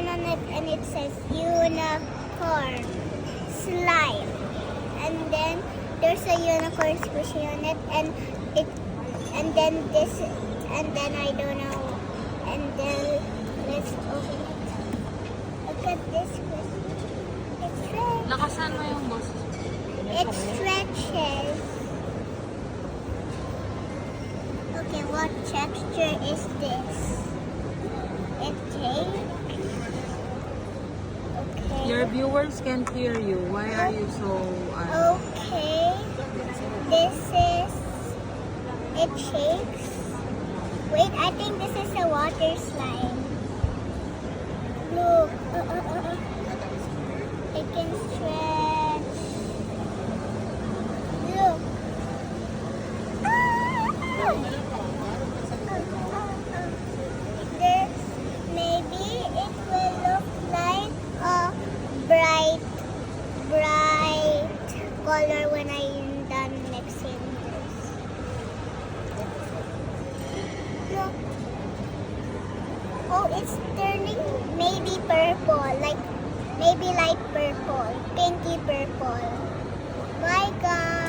turn on it and it says unicorn slime. And then there's a unicorn squishy on it, and then I don't know. And then let's open it. Look at this squishy. It stretches. Lakasan mo yung boses. It stretches. Okay, what texture is this? It takes. Okay. Your viewers can't hear you. Why are you so... Okay. This is. It shakes. Wait, I think this is a water slime. Look. It can stretch. Look. This, maybe it will look like a bright color when I'm done mixing this. Look. Oh, it's turning maybe purple, like maybe light purple, pinky purple. Bye guys.